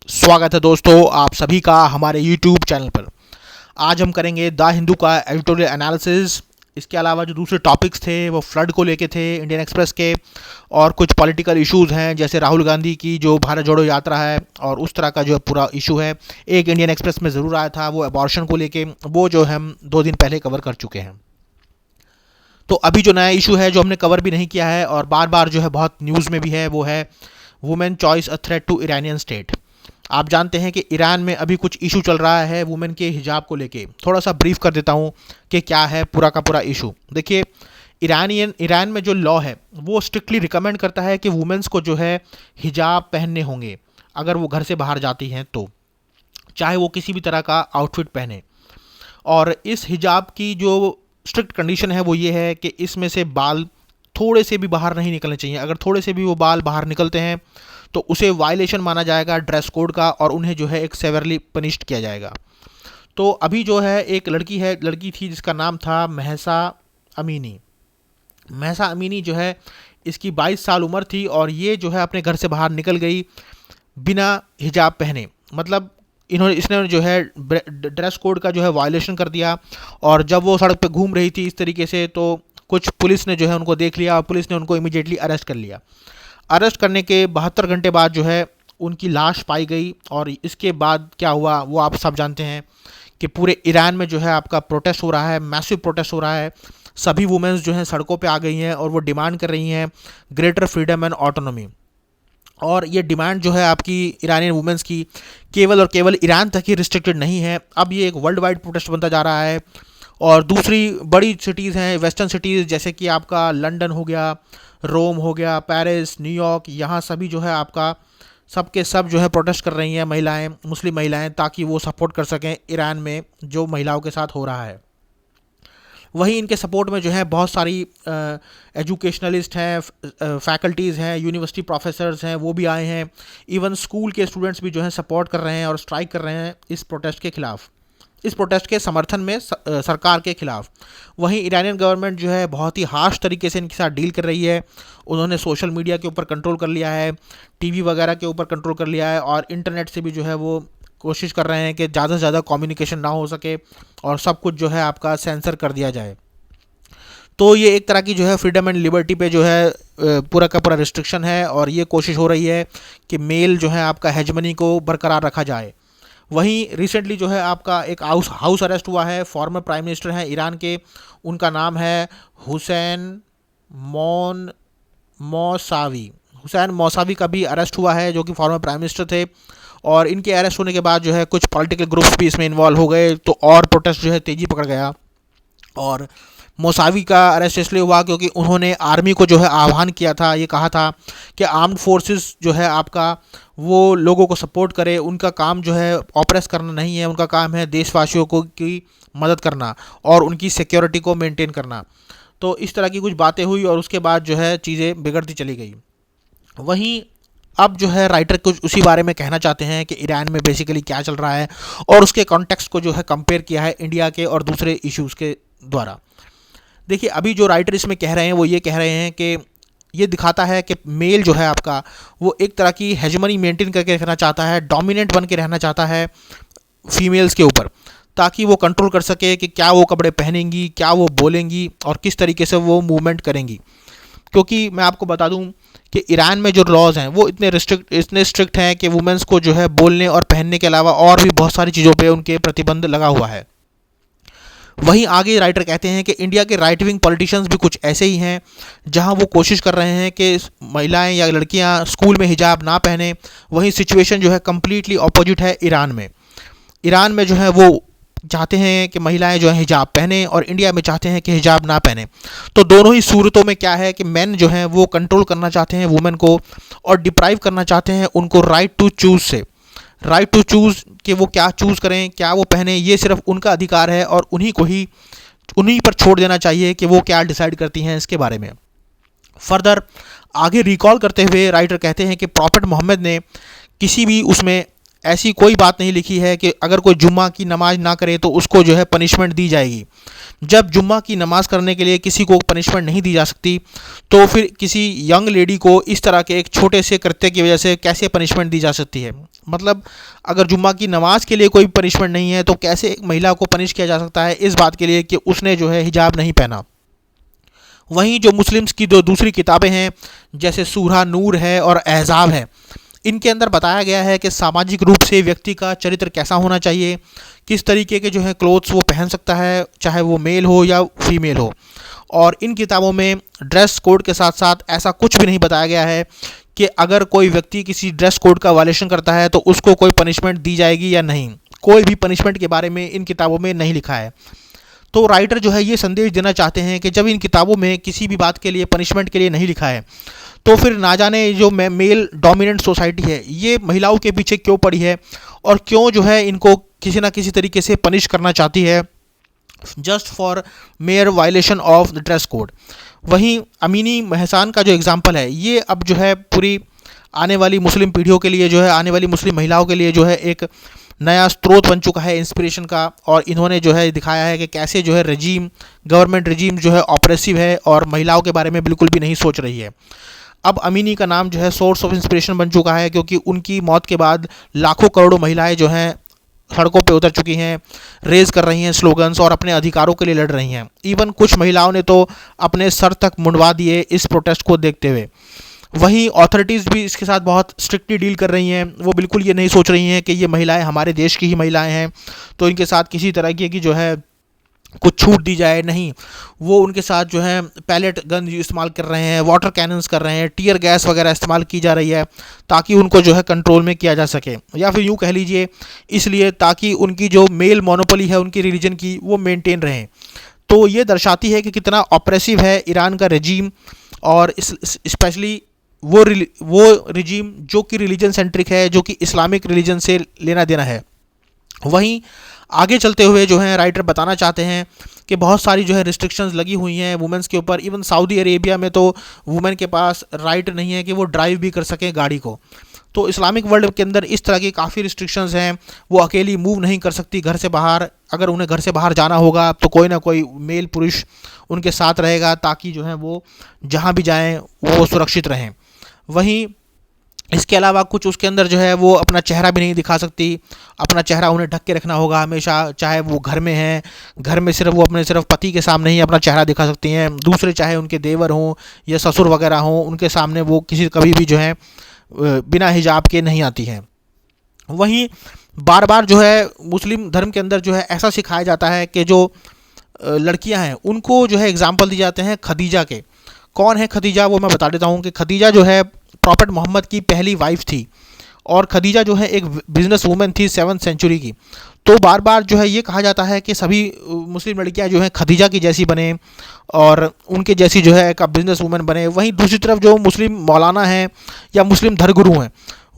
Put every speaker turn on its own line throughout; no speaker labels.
स्वागत है दोस्तों आप सभी का हमारे YouTube चैनल पर। आज हम करेंगे द हिंदू का एडिटोरियल एनालिसिस। इसके अलावा जो दूसरे टॉपिक्स थे वो फ्लड को लेके थे, इंडियन एक्सप्रेस के, और कुछ पॉलिटिकल इश्यूज हैं जैसे राहुल गांधी की जो भारत जोड़ो यात्रा है और उस तरह का जो पूरा इशू है। एक इंडियन एक्सप्रेस में ज़रूर आया था वो अबॉर्शन को लेके, वो जो हम 2 दिन पहले कवर कर चुके हैं। तो अभी जो नया इशू है जो हमने कवर भी नहीं किया है और बार बार जो है बहुत न्यूज़ में भी है, वो है women choice a threat to Iranian state. आप जानते हैं कि ईरान में अभी कुछ इशू चल रहा है वुमेन के हिजाब को लेके। थोड़ा सा ब्रीफ कर देता हूँ कि क्या है पूरा का पूरा इशू। देखिए, ईरान में जो लॉ है वो स्ट्रिक्टली रिकमेंड करता है कि वुमेन्स को जो है हिजाब पहनने होंगे अगर वो घर से बाहर जाती हैं, तो चाहे वो किसी भी तरह का आउटफिट पहने। और इस हिजाब की जो स्ट्रिक्ट कंडीशन है वो ये है कि इसमें से बाल थोड़े से भी बाहर नहीं निकलने चाहिए। अगर थोड़े से भी वो बाल बाहर निकलते हैं तो उसे वायलेशन माना जाएगा ड्रेस कोड का और उन्हें जो है एक सेवरली पनिश्ड किया जाएगा। तो अभी जो है एक लड़की थी जिसका नाम था महसा अमीनी। महसा अमीनी जो है, इसकी 22 साल उम्र थी और ये जो है अपने घर से बाहर निकल गई बिना हिजाब पहने। मतलब इसने जो है ड्रेस कोड का जो है वायलेशन कर दिया। और जब वो सड़क पे घूम रही थी इस तरीके से, तो कुछ पुलिस ने जो है उनको देख लिया और पुलिस ने उनको इमीडिएटली अरेस्ट कर लिया। अरेस्ट करने के 72 घंटे बाद जो है उनकी लाश पाई गई। और इसके बाद क्या हुआ वो आप सब जानते हैं कि पूरे ईरान में जो है आपका प्रोटेस्ट हो रहा है, मैसिव प्रोटेस्ट हो रहा है। सभी वुमेन्स जो हैं सड़कों पे आ गई हैं और वो डिमांड कर रही हैं ग्रेटर फ्रीडम एंड ऑटोनॉमी। और ये डिमांड जो है आपकी ईरानियन वुमेन्स की केवल और केवल ईरान तक ही रिस्ट्रिक्टेड नहीं है, अब ये एक वर्ल्ड वाइड प्रोटेस्ट बनता जा रहा है। और दूसरी बड़ी सिटीज़ हैं, वेस्टर्न सिटीज़ जैसे कि आपका लंदन हो गया, रोम हो गया, पेरिस, न्यूयॉर्क, यहाँ सभी जो है आपका सब के सब जो है प्रोटेस्ट कर रही हैं महिलाएं, मुस्लिम महिलाएं, ताकि वो सपोर्ट कर सकें ईरान में जो महिलाओं के साथ हो रहा है। वहीं इनके सपोर्ट में जो है बहुत सारी एजुकेशनलिस्ट हैं, फैकल्टीज़ हैं, यूनिवर्सिटी प्रोफेसर्स हैं, वो भी आए हैं। इवन स्कूल के स्टूडेंट्स भी जो है सपोर्ट कर रहे हैं और स्ट्राइक कर रहे हैं इस प्रोटेस्ट के खिलाफ, इस प्रोटेस्ट के समर्थन में सरकार के खिलाफ। वहीं ईरानियन गवर्नमेंट जो है बहुत ही हार्श तरीके से इनके साथ डील कर रही है। उन्होंने सोशल मीडिया के ऊपर कंट्रोल कर लिया है, टीवी वगैरह के ऊपर कंट्रोल कर लिया है, और इंटरनेट से भी जो है वो कोशिश कर रहे हैं कि ज़्यादा से ज़्यादा कम्युनिकेशन ना हो सके और सब कुछ जो है आपका सेंसर कर दिया जाए। तो ये एक तरह की जो है फ्रीडम एंड लिबर्टी पे जो है पूरा का पूरा रिस्ट्रिक्शन है। और ये कोशिश हो रही है कि मेल जो है आपका हेजमनी को बरकरार रखा जाए। वहीं रिसेंटली जो है आपका एक हाउस अरेस्ट हुआ है, फॉर्मर प्राइम मिनिस्टर हैं ईरान के, उनका नाम है हुसैन मौसावी का भी अरेस्ट हुआ है, जो कि फॉर्मर प्राइम मिनिस्टर थे। और इनके अरेस्ट होने के बाद जो है कुछ पॉलिटिकल ग्रुप्स भी इसमें इन्वॉल्व हो गए, तो और प्रोटेस्ट जो है तेज़ी पकड़ गया। और मौसावी का अरेस्ट इसलिए हुआ क्योंकि उन्होंने आर्मी को जो है आह्वान किया था, ये कहा था कि आर्म्ड फोर्सेस जो है आपका वो लोगों को सपोर्ट करे, उनका काम जो है ऑपरेस करना नहीं है, उनका काम है देशवासियों को की मदद करना और उनकी सिक्योरिटी को मेंटेन करना। तो इस तरह की कुछ बातें हुई और उसके बाद जो है चीज़ें बिगड़ती चली गई। वहीं अब जो है राइटर कुछ उसी बारे में कहना चाहते हैं कि ईरान में बेसिकली क्या चल रहा है और उसके कॉन्टेक्स्ट को जो है कंपेयर किया है इंडिया के और दूसरे इश्यूज़ के द्वारा। देखिए, अभी जो राइटर इसमें कह रहे हैं वो ये कह रहे हैं कि ये दिखाता है कि मेल जो है आपका वो एक तरह की हेजमनी मेंटेन करके रखना चाहता है, डोमिनेंट बन के रहना चाहता है फीमेल्स के ऊपर, ताकि वो कंट्रोल कर सके कि क्या वो कपड़े पहनेंगी, क्या वो बोलेंगी और किस तरीके से वो मूवमेंट करेंगी। क्योंकि मैं आपको बता दूं कि ईरान में जो लॉज हैं वो इतने स्ट्रिक्ट हैं कि वुमेंस को जो है बोलने और पहनने के अलावा और भी बहुत सारी चीज़ों पे उनके प्रतिबंध लगा हुआ है। वहीं आगे राइटर कहते हैं कि इंडिया के राइट विंग पॉलिटिशियंस भी कुछ ऐसे ही हैं, जहां वो कोशिश कर रहे हैं कि महिलाएं या लड़कियां स्कूल में हिजाब ना पहने। वहीं सिचुएशन जो है कम्प्लीटली अपोजिट है ईरान में। ईरान में जो है वो चाहते हैं कि महिलाएं जो है हिजाब पहने और इंडिया में चाहते हैं कि हिजाब ना पहने। तो दोनों ही सूरतों में क्या है कि मेन जो हैं वो कंट्रोल करना चाहते हैं वुमेन को और डिप्राइव करना चाहते हैं उनको राइट टू चूज़ से। राइट टू चूज़ कि वो क्या चूज़ करें, क्या वो पहने, ये सिर्फ उनका अधिकार है और उन्हीं पर छोड़ देना चाहिए कि वो क्या डिसाइड करती हैं इसके बारे में। फर्दर आगे रिकॉल करते हुए राइटर कहते हैं कि प्रॉफेट मोहम्मद ने किसी भी उसमें ऐसी कोई बात नहीं लिखी है कि अगर कोई जुम्मा की नमाज ना करे तो उसको जो है पनिशमेंट दी जाएगी। जब जुम्मा की नमाज़ करने के लिए किसी को पनिशमेंट नहीं दी जा सकती, तो फिर किसी यंग लेडी को इस तरह के एक छोटे से कृत्य की वजह से कैसे पनिशमेंट दी जा सकती है। मतलब अगर जुम्मा की नमाज के लिए कोई पनिशमेंट नहीं है तो कैसे एक महिला को पनिश किया जा सकता है इस बात के लिए कि उसने जो है हिजाब नहीं पहना। वहीं जो मुस्लिम्स की जो दूसरी किताबें हैं जैसे सूरह नूर है और अहज़ाब है, इनके अंदर बताया गया है कि सामाजिक रूप से व्यक्ति का चरित्र कैसा होना चाहिए, किस तरीके के जो है क्लोथ्स वो पहन सकता है, चाहे वो मेल हो या फीमेल हो। और इन किताबों में ड्रेस कोड के साथ साथ ऐसा कुछ भी नहीं बताया गया है कि अगर कोई व्यक्ति किसी ड्रेस कोड का वायलेशन करता है तो उसको कोई पनिशमेंट दी जाएगी या नहीं। कोई भी पनिशमेंट के बारे में इन किताबों में नहीं लिखा है। तो राइटर जो है ये संदेश देना चाहते हैं कि जब इन किताबों में किसी भी बात के लिए पनिशमेंट के लिए नहीं लिखा है तो फिर ना जाने जो मेल डोमिनेंट सोसाइटी है ये महिलाओं के पीछे क्यों पड़ी है और क्यों जो है इनको किसी ना किसी तरीके से पनिश करना चाहती है just for mayor violation of the dress code. वहीं अमीनी महसान का जो एग्ज़ाम्पल है ये अब जो है पूरी आने वाली मुस्लिम पीढ़ियों के लिए जो है आने वाली मुस्लिम महिलाओं के लिए जो है एक नया स्रोत बन चुका है इंस्पिरेशन का। और इन्होंने जो है दिखाया है कि कैसे जो है गवर्नमेंट रजीम जो है ऑपरेसिव है और महिलाओं के बारे में बिल्कुल भी नहीं सोच रही है। अब अमीनी का नाम जो है सोर्स ऑफ इंस्पिरेशन बन चुका है क्योंकि उनकी मौत के बाद लाखों करोड़ों महिलाएं जो हैं सड़कों पे उतर चुकी हैं, रेज़ कर रही हैं स्लोगन्स और अपने अधिकारों के लिए लड़ रही हैं। इवन कुछ महिलाओं ने तो अपने सर तक मुंडवा दिए इस प्रोटेस्ट को देखते हुए। वहीं अथॉरिटीज़ भी इसके साथ बहुत स्ट्रिक्टली डील कर रही हैं। वो बिल्कुल ये नहीं सोच रही हैं कि ये महिलाएं हमारे देश की ही महिलाएं हैं तो इनके साथ किसी तरह की जो है कुछ छूट दी जाए, नहीं। वो उनके साथ जो है पैलेट गन इस्तेमाल कर रहे हैं, वाटर कैनन्स कर रहे हैं, टीयर गैस वगैरह इस्तेमाल की जा रही है ताकि उनको जो है कंट्रोल में किया जा सके, या फिर यूँ कह लीजिए इसलिए ताकि उनकी जो मेल मोनोपोली है उनकी रिलीजन की वो मेंटेन रहे। तो ये दर्शाती है कि कितना ऑप्रेसिव है ईरान का रजीम और स्पेशली वो रजीम जो कि रिलीजन सेंट्रिक है, जो कि इस्लामिक रिलीजन से लेना देना है। वहीं आगे चलते हुए जो है राइटर बताना चाहते हैं कि बहुत सारी जो है रिस्ट्रिक्शंस लगी हुई हैं वुमेंस के ऊपर। इवन सऊदी अरेबिया में तो वुमेन के पास राइट नहीं है कि वो ड्राइव भी कर सकें गाड़ी को। तो इस्लामिक वर्ल्ड के अंदर इस तरह की काफ़ी रिस्ट्रिक्शंस हैं। वो अकेली मूव नहीं कर सकती घर से बाहर। अगर उन्हें घर से बाहर जाना होगा तो कोई ना कोई मेल पुरुष उनके साथ रहेगा ताकि जो है वो जहाँ भी जाएँ वो सुरक्षित रहें। वहीं इसके अलावा कुछ उसके अंदर जो है वो अपना चेहरा भी नहीं दिखा सकती। अपना चेहरा उन्हें ढक के रखना होगा हमेशा, चाहे वो घर में हैं, घर में सिर्फ पति के सामने ही अपना चेहरा दिखा सकती हैं। दूसरे चाहे उनके देवर हों या ससुर वगैरह हों, उनके सामने वो कभी भी जो है बिना हिजाब के नहीं आती हैं। वहीं बार बार जो है मुस्लिम धर्म के अंदर जो है ऐसा सिखाया जाता है कि जो लड़कियां हैं उनको जो है एग्जाम्पल दिए जाते हैं खदीजा के। कौन है खदीजा वो मैं बता देता हूँ कि खदीजा जो है प्रॉफेट मोहम्मद की पहली वाइफ थी और खदीजा जो है एक बिजनेस वूमेन थी 7th सेंचुरी की। तो बार बार जो है ये कहा जाता है कि सभी मुस्लिम लड़कियां जो हैं खदीजा की जैसी बने और उनके जैसी जो है एक बिजनेस वूमेन बने। वहीं दूसरी तरफ जो मुस्लिम मौलाना हैं या मुस्लिम धर्मगुरु हैं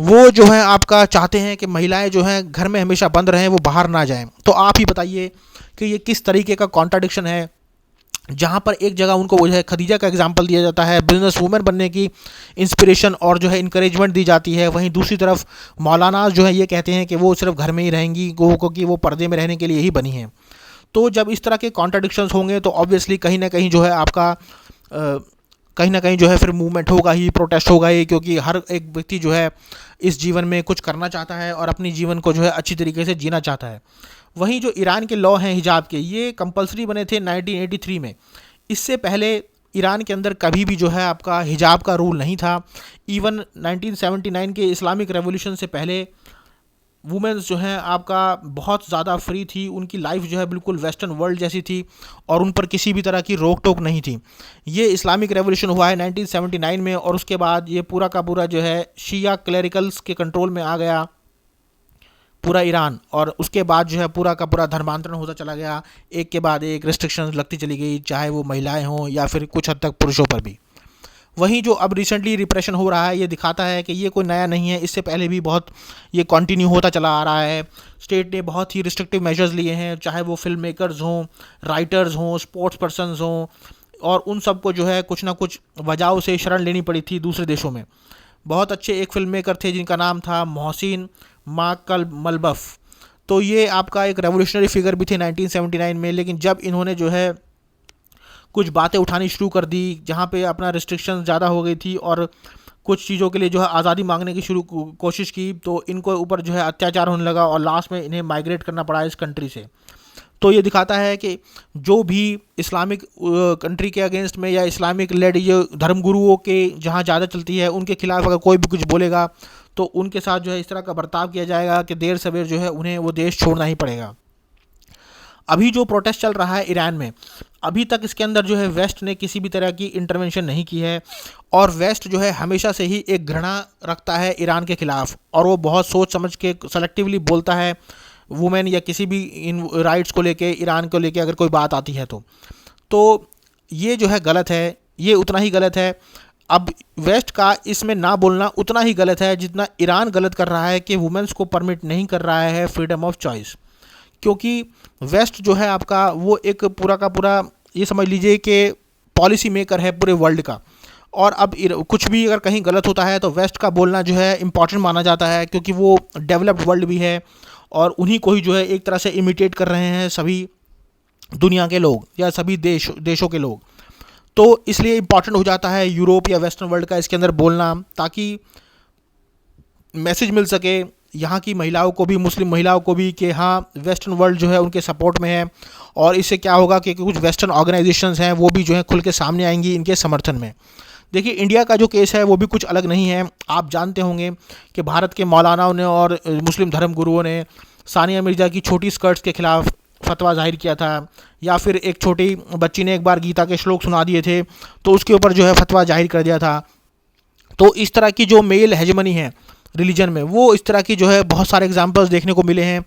वो जो है आपका चाहते हैं कि महिलाएं जो हैं घर में हमेशा बंद रहें, वो बाहर ना जाएं। तो आप ही बताइए कि ये किस तरीके का कॉन्ट्राडिक्शन है, जहाँ पर एक जगह उनको वो जो है खदीजा का एग्जाम्पल दिया जाता है, बिजनेस वूमेन बनने की इंस्पिरेशन और जो है इंकरेजमेंट दी जाती है। वहीं दूसरी तरफ मौलाना जो है ये कहते हैं कि वो सिर्फ घर में ही रहेंगी, क्योंकि वो पर्दे में रहने के लिए ही बनी हैं। तो जब इस तरह के कॉन्ट्राडिक्शंस होंगे तो ऑब्वियसली कहीं ना कहीं जो है आपका कहीं ना कहीं जो है फिर मूवमेंट होगा ही, प्रोटेस्ट होगा ही, क्योंकि हर एक व्यक्ति जो है इस जीवन में कुछ करना चाहता है और अपनी जीवन को जो है अच्छी तरीके से जीना चाहता है। वहीं जो ईरान के लॉ हैं हिजाब के, ये कंपलसरी बने थे 1983 में। इससे पहले ईरान के अंदर कभी भी जो है आपका हिजाब का रूल नहीं था। इवन 1979 के इस्लामिक रेवोल्यूशन से पहले वुमेन्स जो हैं आपका बहुत ज़्यादा फ्री थी, उनकी लाइफ जो है बिल्कुल वेस्टर्न वर्ल्ड जैसी थी और उन पर किसी भी तरह की रोक टोक नहीं थी। ये इस्लामिक रेवोल्यूशन हुआ है 1979 में और उसके बाद ये पूरा का पूरा जो है शिया क्लेरिकल्स के कंट्रोल में आ गया पूरा ईरान, और उसके बाद जो है पूरा का पूरा धर्मांतरण होता चला गया। एक के बाद एक रिस्ट्रिक्शंस लगती चली गई, चाहे वो महिलाएं हों या फिर कुछ हद तक पुरुषों पर भी। वहीं जो अब रिसेंटली रिप्रेशन हो रहा है ये दिखाता है कि ये कोई नया नहीं है, इससे पहले भी बहुत ये कंटिन्यू होता चला आ रहा है। स्टेट ने बहुत ही रिस्ट्रिक्टिव मेजर्स लिए हैं, चाहे वो फिल्म मेकर्स हों, राइटर्स हों, स्पोर्ट्स पर्सनस हों, और उन सबको जो है कुछ ना कुछ वजहों से शरण लेनी पड़ी थी दूसरे देशों में। बहुत अच्छे एक फिल्म मेकर थे जिनका नाम था मोहसिन माकल-मलबफ। तो ये आपका एक रेवोल्यूशनरी फिगर भी थे 1979 में, लेकिन जब इन्होंने जो है कुछ बातें उठानी शुरू कर दी जहाँ पे अपना रिस्ट्रिक्शन ज़्यादा हो गई थी और कुछ चीज़ों के लिए जो है आज़ादी मांगने की कोशिश की, तो इनको ऊपर जो है अत्याचार होने लगा और लास्ट में इन्हें माइग्रेट करना पड़ा इस कंट्री से। तो ये दिखाता है कि जो भी इस्लामिक कंट्री के अगेंस्ट में या इस्लामिक लेड जो धर्मगुरुओं के जहाँ ज़्यादा चलती है उनके खिलाफ अगर कोई भी कुछ बोलेगा तो उनके साथ जो है इस तरह का बर्ताव किया जाएगा कि देर सवेर जो है उन्हें वो देश छोड़ना ही पड़ेगा। अभी जो प्रोटेस्ट चल रहा है ईरान में, अभी तक इसके अंदर जो है वेस्ट ने किसी भी तरह की इंटरवेंशन नहीं की है, और वेस्ट जो है हमेशा से ही एक घृणा रखता है ईरान के खिलाफ, और वो बहुत सोच समझ के सेलेक्टिवली बोलता है वुमेन या किसी भी इन राइट्स को लेके, ईरान को लेके अगर कोई बात आती है तो ये जो है गलत है, ये उतना ही गलत है। अब वेस्ट का इसमें ना बोलना उतना ही गलत है जितना ईरान गलत कर रहा है कि वुमेन्स को परमिट नहीं कर रहा है फ्रीडम ऑफ चॉइस। क्योंकि वेस्ट जो है आपका वो एक पूरा का पूरा ये समझ लीजिए कि पॉलिसी मेकर है पूरे वर्ल्ड का, और अब कुछ भी अगर कहीं गलत होता है तो वेस्ट का बोलना जो है इम्पॉर्टेंट माना जाता है, क्योंकि वो डेवलप्ड वर्ल्ड भी है और उन्हीं को ही जो है एक तरह से इमिटेट कर रहे हैं सभी दुनिया के लोग या सभी देशों के लोग। तो इसलिए इम्पॉर्टेंट हो जाता है यूरोप या वेस्टर्न वर्ल्ड का इसके अंदर बोलना, ताकि मैसेज मिल सके यहाँ की महिलाओं को भी, मुस्लिम महिलाओं को भी, कि हाँ वेस्टर्न वर्ल्ड जो है उनके सपोर्ट में है। और इससे क्या होगा कि कुछ वेस्टर्न ऑर्गेनाइजेशंस हैं वो भी जो है खुल के सामने आएंगी इनके समर्थन में। देखिए इंडिया का जो केस है वो भी कुछ अलग नहीं है। आप जानते होंगे कि भारत के मौलानाओं ने और मुस्लिम धर्मगुरुओं ने सानिया मिर्ज़ा की छोटी स्कर्ट्स के खिलाफ फतवा जाहिर किया था, या फिर एक छोटी बच्ची ने एक बार गीता के श्लोक सुना दिए थे तो उसके ऊपर जो है फतवा जाहिर कर दिया था। तो इस तरह की जो मेल हेजमनी है रिलीजन में, वो इस तरह की जो है बहुत सारे एग्जांपल्स देखने को मिले हैं,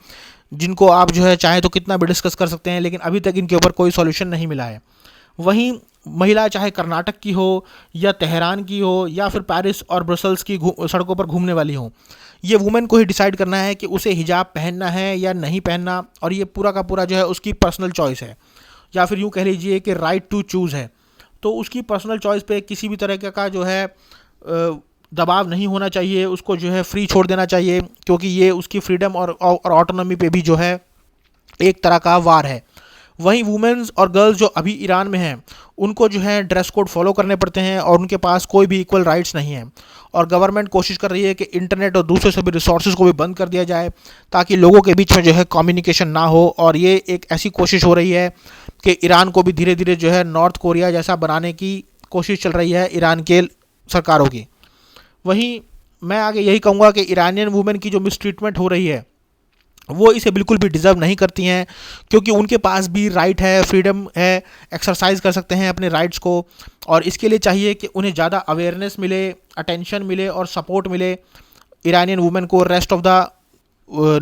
जिनको आप जो है चाहे तो कितना भी डिस्कस कर सकते हैं, लेकिन अभी तक इनके ऊपर कोई सॉल्यूशन नहीं मिला है। वहीं महिला चाहे कर्नाटक की हो या तेहरान की हो या फिर पेरिस और ब्रसल्स की सड़कों पर घूमने वाली हो, ये वुमेन को ही डिसाइड करना है कि उसे हिजाब पहनना है या नहीं पहनना, और ये पूरा का पूरा जो है उसकी पर्सनल चॉइस है, या फिर यूँ कह लीजिए कि राइट टू चूज़ है। तो उसकी पर्सनल चॉइस पे किसी भी तरह का जो है दबाव नहीं होना चाहिए, उसको जो है फ्री छोड़ देना चाहिए, क्योंकि ये उसकी फ्रीडम और ऑटोनॉमी पे भी जो है एक तरह का वार है। वहीं वुमेन्स और गर्ल्स जो अभी ईरान में हैं उनको जो है ड्रेस कोड फॉलो करने पड़ते हैं और उनके पास कोई भी इक्वल राइट्स नहीं हैं, और गवर्नमेंट कोशिश कर रही है कि इंटरनेट और दूसरे सभी रिसोर्सेज को भी बंद कर दिया जाए ताकि लोगों के बीच में जो है कम्युनिकेशन ना हो। और ये एक ऐसी कोशिश हो रही है कि ईरान को भी धीरे धीरे जो है नॉर्थ कोरिया जैसा बनाने की कोशिश चल रही है ईरान के सरकारों की। वहीं मैं आगे यही कहूँगा कि ईरानियन वुमेन की जो मिसट्रीटमेंट हो रही है वो इसे बिल्कुल भी डिज़र्व नहीं करती हैं, क्योंकि उनके पास भी राइट है, फ्रीडम है, एक्सरसाइज कर सकते हैं अपने राइट्स को, और इसके लिए चाहिए कि उन्हें ज़्यादा अवेयरनेस मिले, अटेंशन मिले और सपोर्ट मिले ईरानियन वुमेन को रेस्ट ऑफ द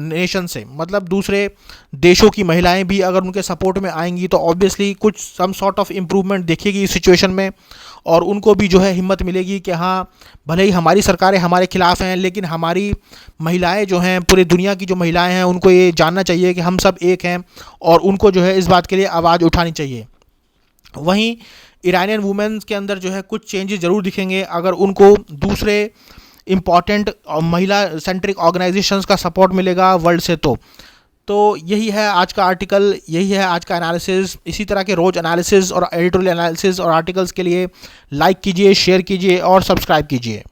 नेशन से। मतलब दूसरे देशों की महिलाएं भी अगर उनके सपोर्ट में आएंगी तो ऑब्वियसली कुछ सम सॉर्ट ऑफ इम्प्रूवमेंट देखेगी इस सिचुएशन में, और उनको भी जो है हिम्मत मिलेगी कि हाँ भले ही हमारी सरकारें हमारे खिलाफ हैं, लेकिन हमारी महिलाएं जो हैं, पूरी दुनिया की जो महिलाएं हैं, उनको ये जानना चाहिए कि हम सब एक हैं, और उनको जो है इस बात के लिए आवाज़ उठानी चाहिए। वहीं ईरानियन वुमेन्स के अंदर जो है कुछ चेंजेस ज़रूर दिखेंगे अगर उनको दूसरे इम्पॉर्टेंट महिला सेंट्रिक ऑर्गेनाइजेशंस का सपोर्ट मिलेगा वर्ल्ड से। तो यही है आज का आर्टिकल, यही है आज का एनालिसिस। इसी तरह के रोज़ एनालिसिस और एडिटोरियल एनालिसिस और आर्टिकल्स के लिए लाइक कीजिए, शेयर कीजिए और सब्सक्राइब कीजिए।